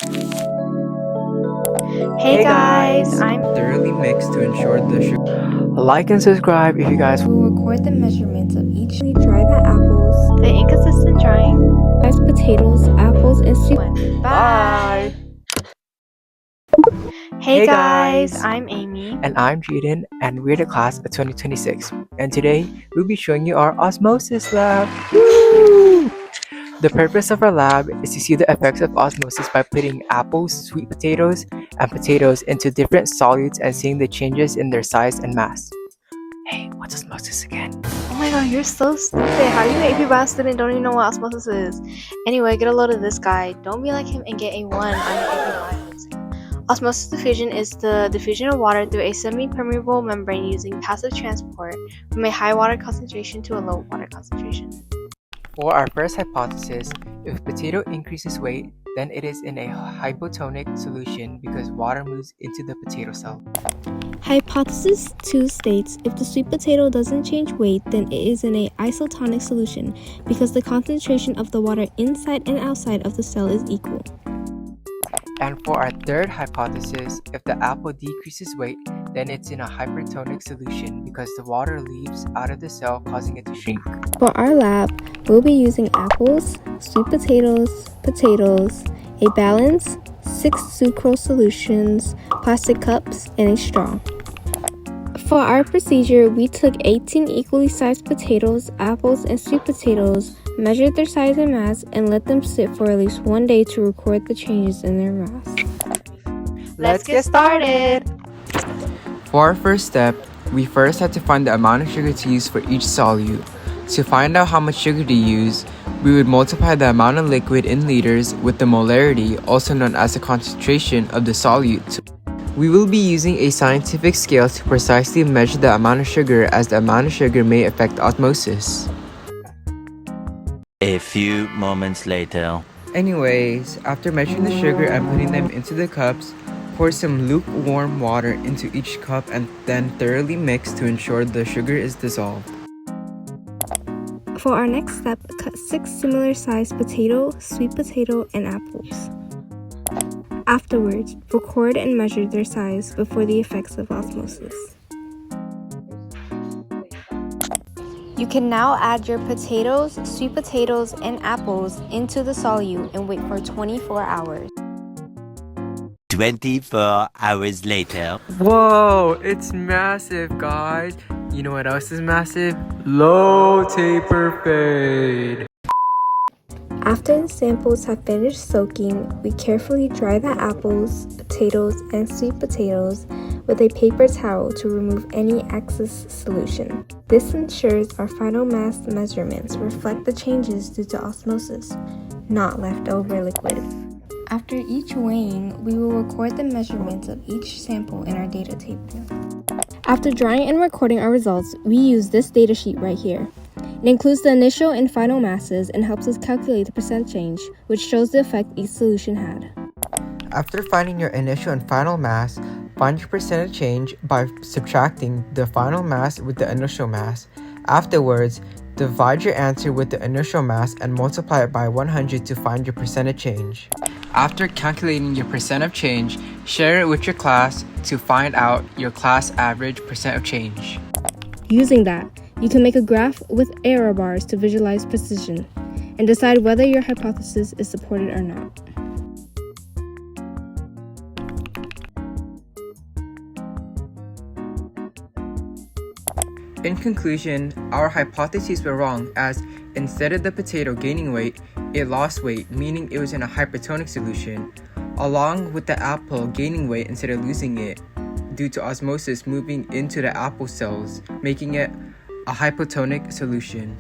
Hey guys, I'm thoroughly mixed to ensure the sugar. Like and subscribe if you guys will record the measurements of each. Dry the apples, the inconsistent drying. sliced potatoes, apples, and sweet. Bye. Hey guys, I'm Amy. And I'm Jaden, and we're the class of 2026. And today, we'll be showing you our Osmosis Lab. Woo! The purpose of our lab is to see the effects of osmosis by putting apples, sweet potatoes, and potatoes into different solutes and seeing the changes in their size and mass. Hey, what's osmosis again? Oh my god, you're so stupid. How are you an AP Bio student don't even know what osmosis is? Anyway, get a load of this guy. Don't be like him and get a 1 on your AP Bio exam. Osmosis diffusion is the diffusion of water through a semipermeable membrane using passive transport from a high water concentration to a low water concentration. For our first hypothesis, if potato increases weight, then it is in a hypotonic solution because water moves into the potato cell. Hypothesis 2 states if the sweet potato doesn't change weight, then it is in a isotonic solution because the concentration of the water inside and outside of the cell is equal. And for our third hypothesis, if the apple decreases weight, then it's in a hypertonic solution because the water leaves out of the cell, causing it to shrink. For our lab, we'll be using apples, sweet potatoes, a balance, 6 sucrose solutions, plastic cups, and a straw. For our procedure, we took 18 equally sized potatoes, apples, and sweet potatoes, measured their size and mass, and let them sit for at least 1 day to record the changes in their mass. Let's get started! For our first step, we first had to find the amount of sugar to use for each solute. To find out how much sugar to use, we would multiply the amount of liquid in liters with the molarity, also known as the concentration of the solute. We will be using a scientific scale to precisely measure the amount of sugar, as the amount of sugar may affect osmosis. A few moments later. Anyways, after measuring the sugar and putting them into the cups, pour some lukewarm water into each cup and then thoroughly mix to ensure the sugar is dissolved. For our next step, cut 6 similar sized potato, sweet potato, and apples. Afterwards, record and measure their size before the effects of osmosis. You can now add your potatoes, sweet potatoes, and apples into the solute and wait for 24 hours. 24 hours later. Whoa, it's massive, guys. You know what else is massive? Low taper fade. After the samples have finished soaking, we carefully dry the apples, potatoes, and sweet potatoes with a paper towel to remove any excess solution. This ensures our final mass measurements reflect the changes due to osmosis, not leftover liquid. After each weighing, we will record the measurements of each sample in our data table. After drying and recording our results, we use this data sheet right here. It includes the initial and final masses and helps us calculate the percent change, which shows the effect each solution had. After finding your initial and final mass, find your percentage change by subtracting the final mass with the initial mass. Afterwards, divide your answer with the initial mass and multiply it by 100 to find your percentage change. After calculating your percent of change, share it with your class to find out your class average percent of change. Using that, you can make a graph with error bars to visualize precision and decide whether your hypothesis is supported or not. In conclusion, our hypotheses were wrong, as instead of the potato gaining weight, it lost weight, meaning it was in a hypertonic solution, along with the apple gaining weight instead of losing it, due to osmosis moving into the apple cells, making it a hypotonic solution.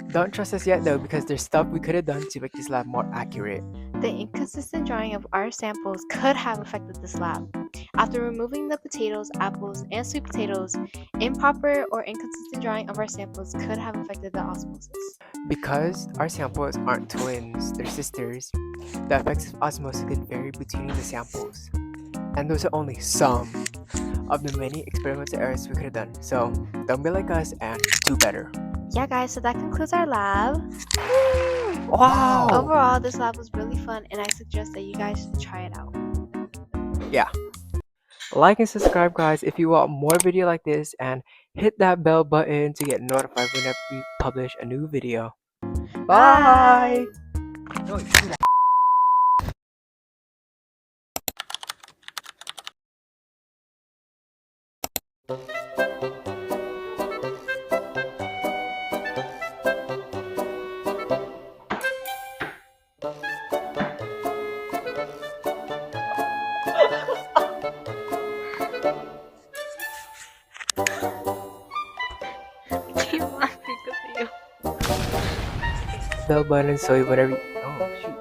Don't trust us yet though, because there's stuff we could have done to make this lab more accurate. The inconsistent drying of our samples could have affected this lab. After removing the potatoes, apples, and sweet potatoes, improper or inconsistent drying of our samples could have affected the osmosis. Because our samples aren't twins, they're sisters, the effects of osmosis can vary between the samples. And those are only some of the many experimental errors we could have done. So don't be like us and do better. Yeah, guys, so that concludes our lab. Wow. Overall, this lab was really fun, and I suggest that you guys should try it out. Yeah. Like and subscribe, guys, if you want more video like this, and hit that bell button to get notified whenever we publish a new video. Bye. Bell button so whenever you, oh shoot.